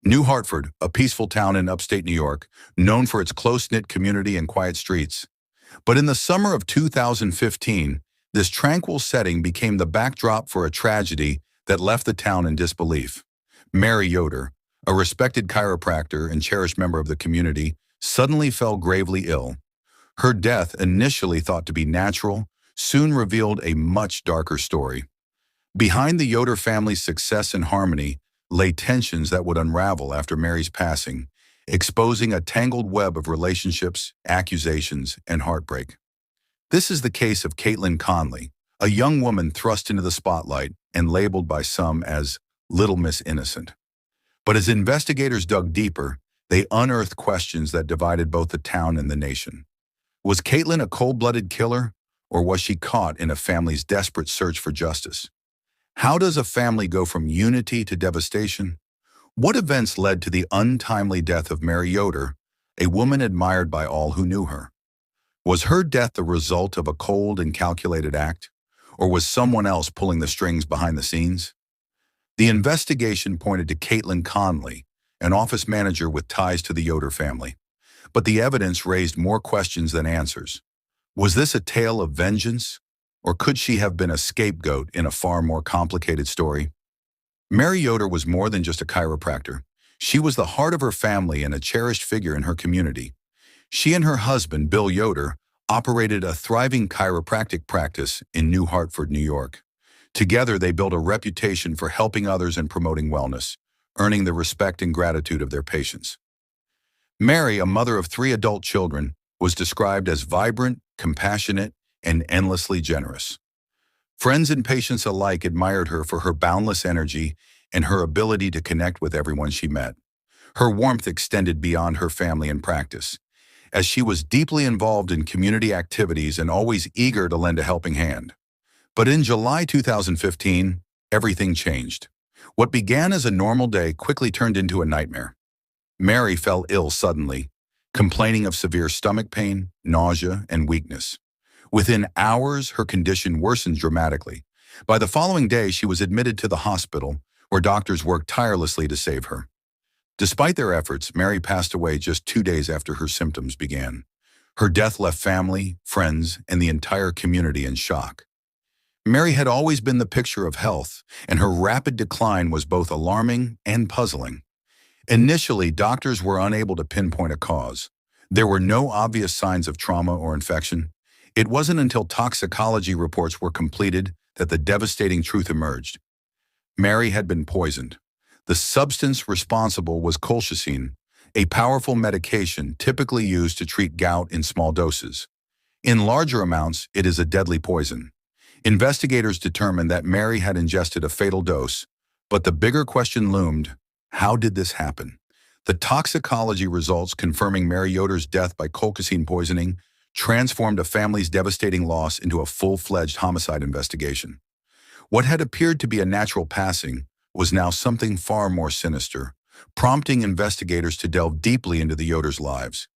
New Hartford, a peaceful town in upstate New York, known for its close-knit community and quiet streets. But in the summer of 2015, this tranquil setting became the backdrop for a tragedy that left the town in disbelief. Mary Yoder, a respected chiropractor and cherished member of the community, suddenly fell gravely ill. Her death, initially thought to be natural, soon revealed a much darker story. Behind the Yoder family's success and harmony lay tensions that would unravel after Mary's passing, exposing a tangled web of relationships, accusations, and heartbreak. This is the case of Caitlin Conley, a young woman thrust into the spotlight and labeled by some as Little Miss Innocent. But as investigators dug deeper, they unearthed questions that divided both the town and the nation. Was Caitlin a cold-blooded killer, or was she caught in a family's desperate search for justice? How does a family go from unity to devastation? What events led to the untimely death of Mary Yoder, a woman admired by all who knew her? Was her death the result of a cold and calculated act, or was someone else pulling the strings behind the scenes? The investigation pointed to Caitlin Conley, an office manager with ties to the Yoder family. But the evidence raised more questions than answers. Was this a tale of vengeance, or could she have been a scapegoat in a far more complicated story? Mary Yoder was more than just a chiropractor. She was the heart of her family and a cherished figure in her community. She and her husband, Bill Yoder, operated a thriving chiropractic practice in New Hartford, New York. Together, they built a reputation for helping others and promoting wellness, earning the respect and gratitude of their patients. Mary, a mother of 3 adult children, was described as vibrant, compassionate, and endlessly generous. Friends and patients alike admired her for her boundless energy and her ability to connect with everyone she met. Her warmth extended beyond her family and practice, as she was deeply involved in community activities and always eager to lend a helping hand. But in July 2015, everything changed. What began as a normal day quickly turned into a nightmare. Mary fell ill suddenly, complaining of severe stomach pain, nausea, and weakness. Within hours, her condition worsened dramatically. By the following day, she was admitted to the hospital, where doctors worked tirelessly to save her. Despite their efforts, Mary passed away just 2 days after her symptoms began. Her death left family, friends, and the entire community in shock. Mary had always been the picture of health, and her rapid decline was both alarming and puzzling. Initially, doctors were unable to pinpoint a cause. There were no obvious signs of trauma or infection. It wasn't until toxicology reports were completed that the devastating truth emerged. Mary had been poisoned. The substance responsible was colchicine, a powerful medication typically used to treat gout in small doses. In larger amounts, it is a deadly poison. Investigators determined that Mary had ingested a fatal dose, but the bigger question loomed: how did this happen? The toxicology results confirming Mary Yoder's death by colchicine poisoning transformed a family's devastating loss into a full-fledged homicide investigation. What had appeared to be a natural passing was now something far more sinister, prompting investigators to delve deeply into the Yoder's lives.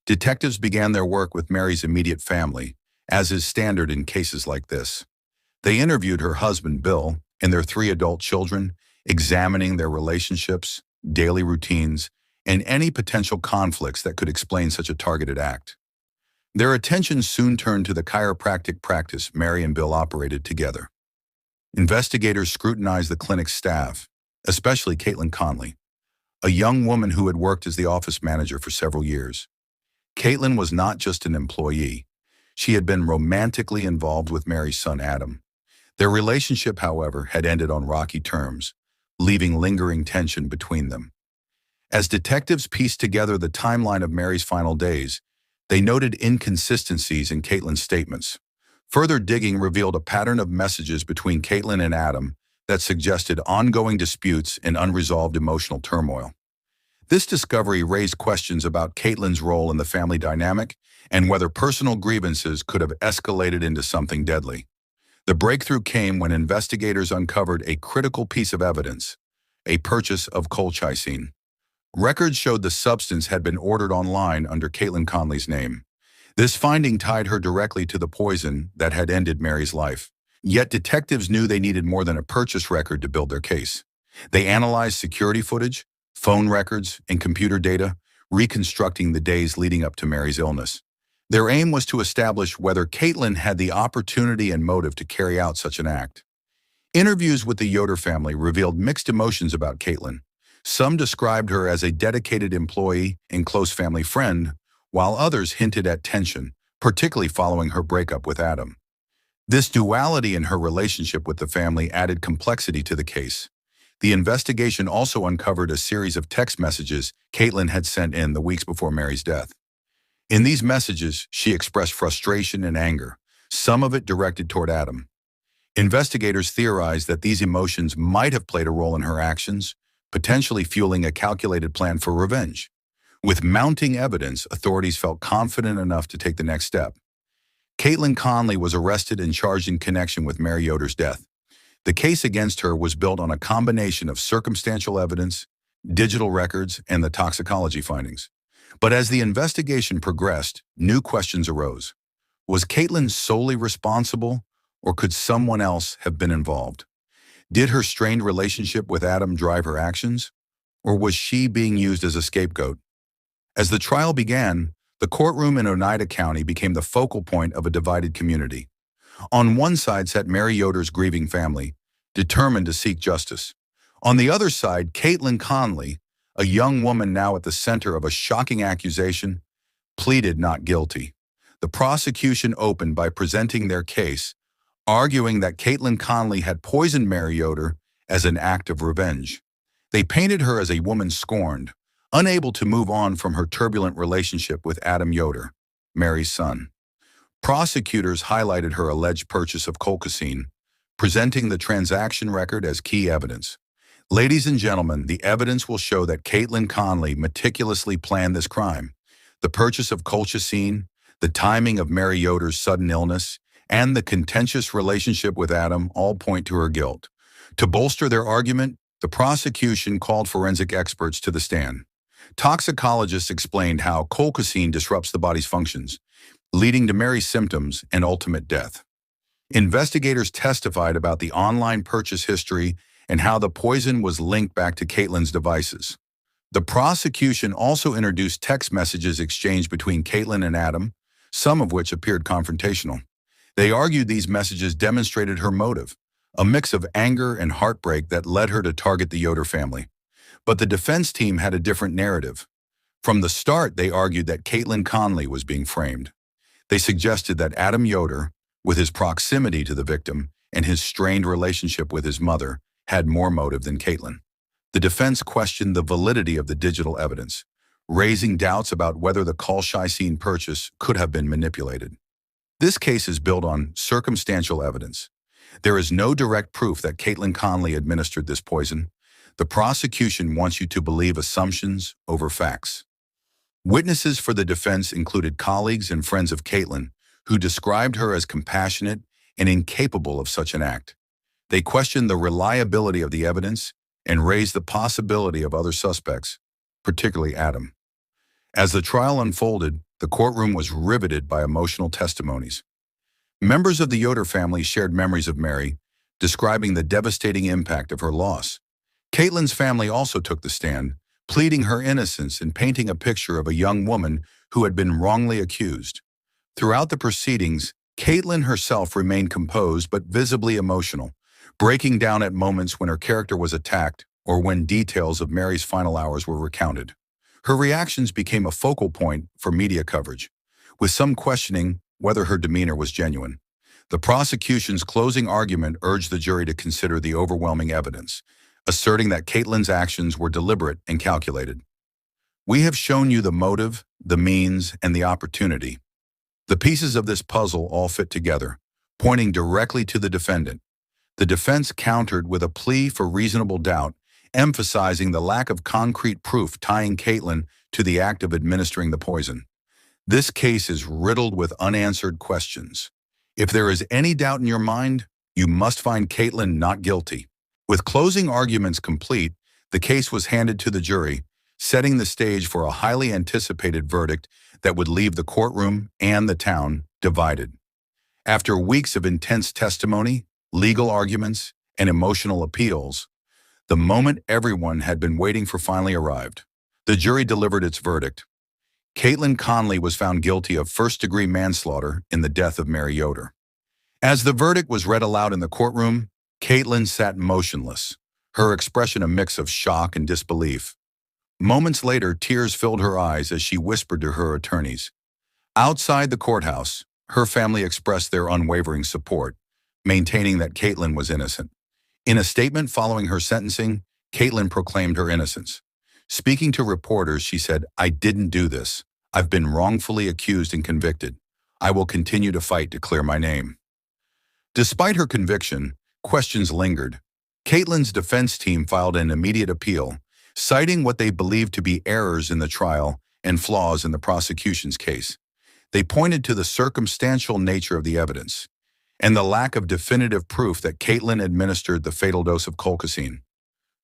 Detectives began their work with Mary's immediate family, as is standard in cases like this. They interviewed her husband, Bill, and their 3 adult children, examining their relationships, daily routines, and any potential conflicts that could explain such a targeted act. Their attention soon turned to the chiropractic practice Mary and Bill operated together. Investigators scrutinized the clinic's staff, especially Caitlin Conley, a young woman who had worked as the office manager for several years. Caitlin was not just an employee. She had been romantically involved with Mary's son, Adam. Their relationship, however, had ended on rocky terms, leaving lingering tension between them. As detectives pieced together the timeline of Mary's final days, they noted inconsistencies in Caitlin's statements. Further digging revealed a pattern of messages between Caitlin and Adam that suggested ongoing disputes and unresolved emotional turmoil. This discovery raised questions about Caitlin's role in the family dynamic and whether personal grievances could have escalated into something deadly. The breakthrough came when investigators uncovered a critical piece of evidence: a purchase of colchicine. Records showed the substance had been ordered online under Caitlin Conley's name. This finding tied her directly to the poison that had ended Mary's life. Yet detectives knew they needed more than a purchase record to build their case. They analyzed security footage, phone records, and computer data, reconstructing the days leading up to Mary's illness. Their aim was to establish whether Caitlin had the opportunity and motive to carry out such an act. Interviews with the Yoder family revealed mixed emotions about Caitlin. Some described her as a dedicated employee and close family friend, while others hinted at tension, particularly following her breakup with Adam. This duality in her relationship with the family added complexity to the case. The investigation also uncovered a series of text messages Caitlin had sent in the weeks before Mary's death. In these messages, she expressed frustration and anger, some of it directed toward Adam. Investigators theorized that these emotions might have played a role in her actions, potentially fueling a calculated plan for revenge. With mounting evidence, authorities felt confident enough to take the next step. Caitlin Conley was arrested and charged in connection with Mary Yoder's death. The case against her was built on a combination of circumstantial evidence, digital records, and the toxicology findings. But as the investigation progressed, new questions arose. Was Caitlin solely responsible, or could someone else have been involved? Did her strained relationship with Adam drive her actions, or was she being used as a scapegoat? As the trial began, the courtroom in Oneida County became the focal point of a divided community. On one side sat Mary Yoder's grieving family, determined to seek justice. On the other side, Caitlin Conley, a young woman now at the center of a shocking accusation, pleaded not guilty. The prosecution opened by presenting their case, arguing that Caitlin Conley had poisoned Mary Yoder as an act of revenge. They painted her as a woman scorned, unable to move on from her turbulent relationship with Adam Yoder, Mary's son. Prosecutors highlighted her alleged purchase of colchicine, presenting the transaction record as key evidence. Ladies and gentlemen, the evidence will show that Caitlin Conley meticulously planned this crime. The purchase of colchicine, the timing of Mary Yoder's sudden illness, and the contentious relationship with Adam all point to her guilt. To bolster their argument, the prosecution called forensic experts to the stand. Toxicologists explained how colchicine disrupts the body's functions, leading to Mary's symptoms and ultimate death. Investigators testified about the online purchase history and how the poison was linked back to Caitlin's devices. The prosecution also introduced text messages exchanged between Caitlin and Adam, some of which appeared confrontational. They argued these messages demonstrated her motive, a mix of anger and heartbreak that led her to target the Yoder family. But the defense team had a different narrative. From the start, they argued that Caitlin Conley was being framed. They suggested that Adam Yoder, with his proximity to the victim and his strained relationship with his mother, had more motive than Caitlin. The defense questioned the validity of the digital evidence, raising doubts about whether the colchicine purchase could have been manipulated. This case is built on circumstantial evidence. There is no direct proof that Caitlin Conley administered this poison. The prosecution wants you to believe assumptions over facts. Witnesses for the defense included colleagues and friends of Caitlin, who described her as compassionate and incapable of such an act. They questioned the reliability of the evidence and raised the possibility of other suspects, particularly Adam. As the trial unfolded, the courtroom was riveted by emotional testimonies. Members of the Yoder family shared memories of Mary, describing the devastating impact of her loss. Caitlin's family also took the stand, pleading her innocence and painting a picture of a young woman who had been wrongly accused. Throughout the proceedings, Caitlin herself remained composed but visibly emotional, breaking down at moments when her character was attacked or when details of Mary's final hours were recounted. Her reactions became a focal point for media coverage, with some questioning whether her demeanor was genuine. The prosecution's closing argument urged the jury to consider the overwhelming evidence, asserting that Caitlin's actions were deliberate and calculated. We have shown you the motive, the means, and the opportunity. The pieces of this puzzle all fit together, pointing directly to the defendant. The defense countered with a plea for reasonable doubt, emphasizing the lack of concrete proof tying Caitlin to the act of administering the poison. This case is riddled with unanswered questions. If there is any doubt in your mind, you must find Caitlin not guilty. With closing arguments complete, the case was handed to the jury, setting the stage for a highly anticipated verdict that would leave the courtroom and the town divided. After weeks of intense testimony, legal arguments, and emotional appeals, The moment everyone had been waiting for finally arrived. The jury delivered its verdict. Caitlin Conley was found guilty of first-degree manslaughter in the death of Mary Yoder. As the verdict was read aloud in the courtroom, Caitlin sat motionless, her expression a mix of shock and disbelief. Moments later, tears filled her eyes as she whispered to her attorneys. Outside the courthouse, her family expressed their unwavering support, maintaining that Caitlin was innocent. In a statement following her sentencing, Caitlin proclaimed her innocence. Speaking to reporters, she said, "I didn't do this. I've been wrongfully accused and convicted. I will continue to fight to clear my name." Despite her conviction, questions lingered. Caitlin's defense team filed an immediate appeal, citing what they believed to be errors in the trial and flaws in the prosecution's case. They pointed to the circumstantial nature of the evidence and the lack of definitive proof that Caitlin administered the fatal dose of colchicine.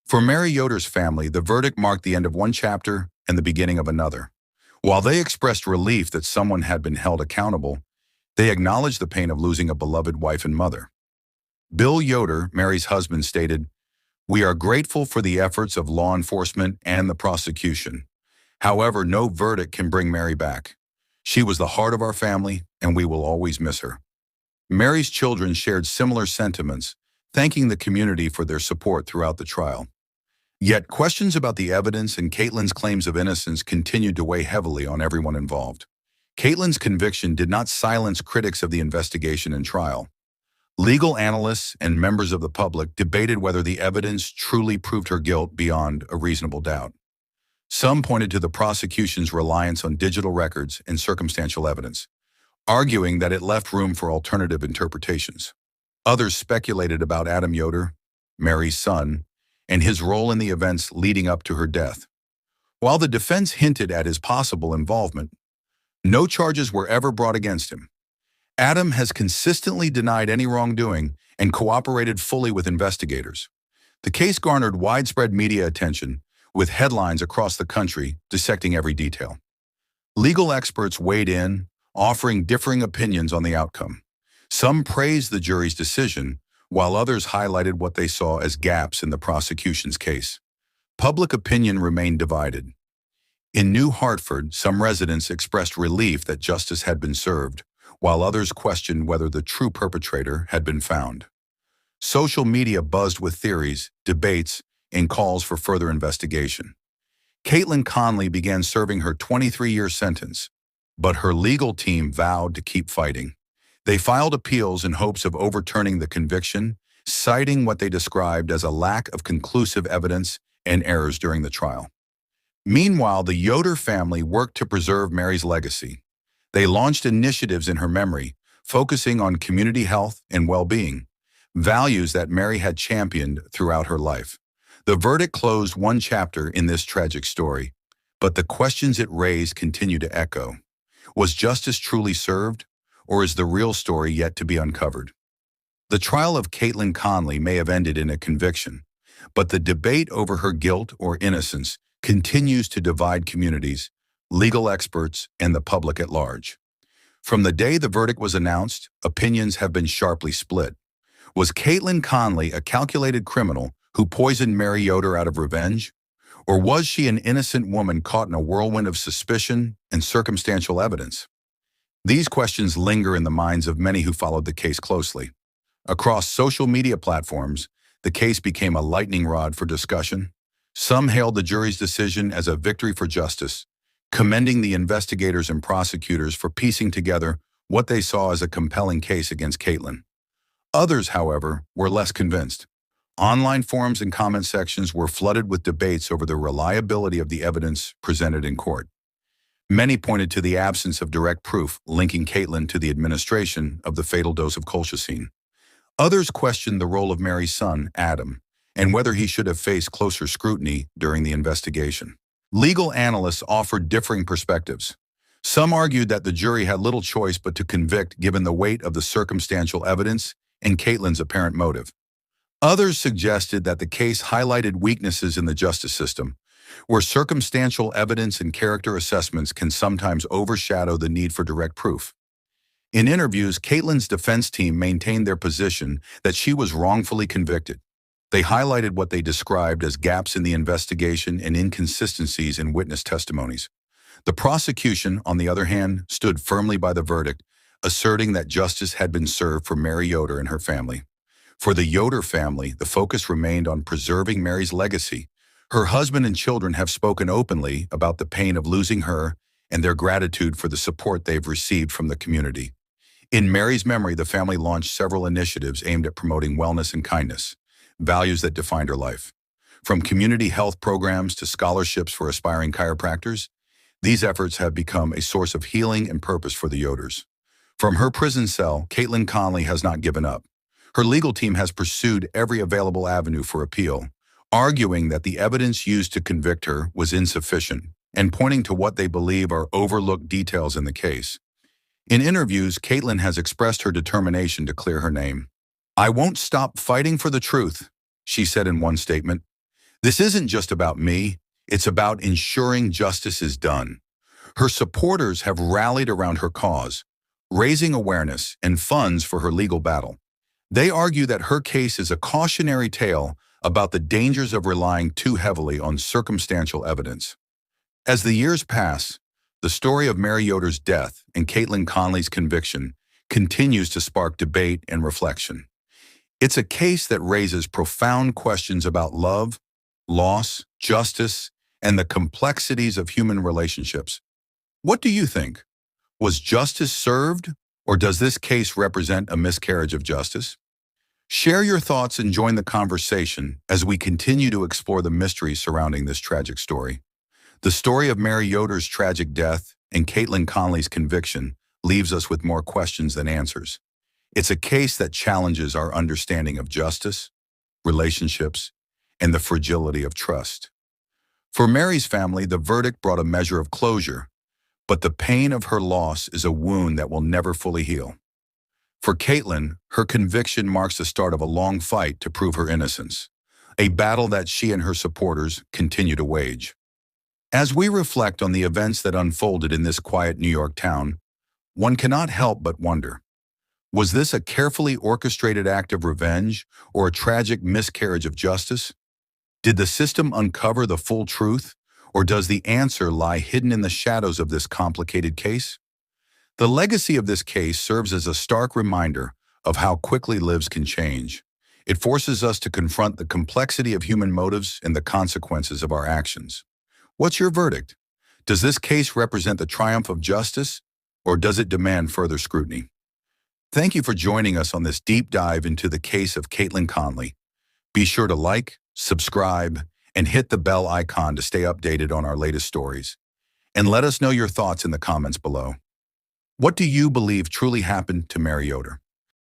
For Mary Yoder's family, the verdict marked the end of one chapter and the beginning of another. While they expressed relief that someone had been held accountable, they acknowledged the pain of losing a beloved wife and mother. Bill Yoder, Mary's husband, stated, "We are grateful for the efforts of law enforcement and the prosecution. However, no verdict can bring Mary back. She was the heart of our family, and we will always miss her." Mary's children shared similar sentiments, thanking the community for their support throughout the trial. Yet questions about the evidence and Caitlin's claims of innocence continued to weigh heavily on everyone involved. Caitlin's conviction did not silence critics of the investigation and trial. Legal analysts and members of the public debated whether the evidence truly proved her guilt beyond a reasonable doubt. Some pointed to the prosecution's reliance on digital records and circumstantial evidence, arguing that it left room for alternative interpretations. Others speculated about Adam Yoder, Mary's son, and his role in the events leading up to her death. While the defense hinted at his possible involvement, no charges were ever brought against him. Adam has consistently denied any wrongdoing and cooperated fully with investigators. The case garnered widespread media attention, with headlines across the country dissecting every detail. Legal experts weighed in, offering differing opinions on the outcome. Some praised the jury's decision, while others highlighted what they saw as gaps in the prosecution's case. Public opinion remained divided. In New Hartford, some residents expressed relief that justice had been served, while others questioned whether the true perpetrator had been found. Social media buzzed with theories, debates, and calls for further investigation. Caitlin Conley began serving her 23-year sentence, but her legal team vowed to keep fighting. They filed appeals in hopes of overturning the conviction, citing what they described as a lack of conclusive evidence and errors during the trial. Meanwhile, the Yoder family worked to preserve Mary's legacy. They launched initiatives in her memory, focusing on community health and well-being, values that Mary had championed throughout her life. The verdict closed one chapter in this tragic story, but the questions it raised continue to echo. Was justice truly served, or is the real story yet to be uncovered? The trial of Caitlin Conley may have ended in a conviction, but the debate over her guilt or innocence continues to divide communities, legal experts, and the public at large. From the day the verdict was announced, opinions have been sharply split. Was Caitlin Conley a calculated criminal who poisoned Mary Yoder out of revenge? Or was she an innocent woman caught in a whirlwind of suspicion and circumstantial evidence? These questions linger in the minds of many who followed the case closely. Across social media platforms, the case became a lightning rod for discussion. Some hailed the jury's decision as a victory for justice, commending the investigators and prosecutors for piecing together what they saw as a compelling case against Caitlin. Others, however, were less convinced. Online forums and comment sections were flooded with debates over the reliability of the evidence presented in court. Many pointed to the absence of direct proof linking Caitlin to the administration of the fatal dose of colchicine. Others questioned the role of Mary's son, Adam, and whether he should have faced closer scrutiny during the investigation. Legal analysts offered differing perspectives. Some argued that the jury had little choice but to convict given the weight of the circumstantial evidence and Caitlin's apparent motive. Others suggested that the case highlighted weaknesses in the justice system, where circumstantial evidence and character assessments can sometimes overshadow the need for direct proof. In interviews, Caitlin's defense team maintained their position that she was wrongfully convicted. They highlighted what they described as gaps in the investigation and inconsistencies in witness testimonies. The prosecution, on the other hand, stood firmly by the verdict, asserting that justice had been served for Mary Yoder and her family. For the Yoder family, the focus remained on preserving Mary's legacy. Her husband and children have spoken openly about the pain of losing her and their gratitude for the support they've received from the community. In Mary's memory, the family launched several initiatives aimed at promoting wellness and kindness, values that defined her life. From community health programs to scholarships for aspiring chiropractors, these efforts have become a source of healing and purpose for the Yoders. From her prison cell, Caitlin Conley has not given up. Her legal team has pursued every available avenue for appeal, arguing that the evidence used to convict her was insufficient and pointing to what they believe are overlooked details in the case. In interviews, Caitlin has expressed her determination to clear her name. "I won't stop fighting for the truth," she said in one statement. "This isn't just about me, it's about ensuring justice is done." Her supporters have rallied around her cause, raising awareness and funds for her legal battle. They argue that her case is a cautionary tale about the dangers of relying too heavily on circumstantial evidence. As the years pass, the story of Mary Yoder's death and Caitlin Conley's conviction continues to spark debate and reflection. It's a case that raises profound questions about love, loss, justice, and the complexities of human relationships. What do you think? Was justice served, or does this case represent a miscarriage of justice? Share your thoughts and join the conversation as we continue to explore the mysteries surrounding this tragic story. The story of Mary Yoder's tragic death and Caitlin Conley's conviction leaves us with more questions than answers. It's a case that challenges our understanding of justice, relationships, and the fragility of trust. For Mary's family, the verdict brought a measure of closure, but the pain of her loss is a wound that will never fully heal. For Caitlin, her conviction marks the start of a long fight to prove her innocence, a battle that she and her supporters continue to wage. As we reflect on the events that unfolded in this quiet New York town, one cannot help but wonder, was this a carefully orchestrated act of revenge or a tragic miscarriage of justice? Did the system uncover the full truth, or does the answer lie hidden in the shadows of this complicated case? The legacy of this case serves as a stark reminder of how quickly lives can change. It forces us to confront the complexity of human motives and the consequences of our actions. What's your verdict? Does this case represent the triumph of justice, or does it demand further scrutiny? Thank you for joining us on this deep dive into the case of Caitlin Conley. Be sure to like, subscribe, and hit the bell icon to stay updated on our latest stories. And let us know your thoughts in the comments below. What do you believe truly happened to Mary Yoder?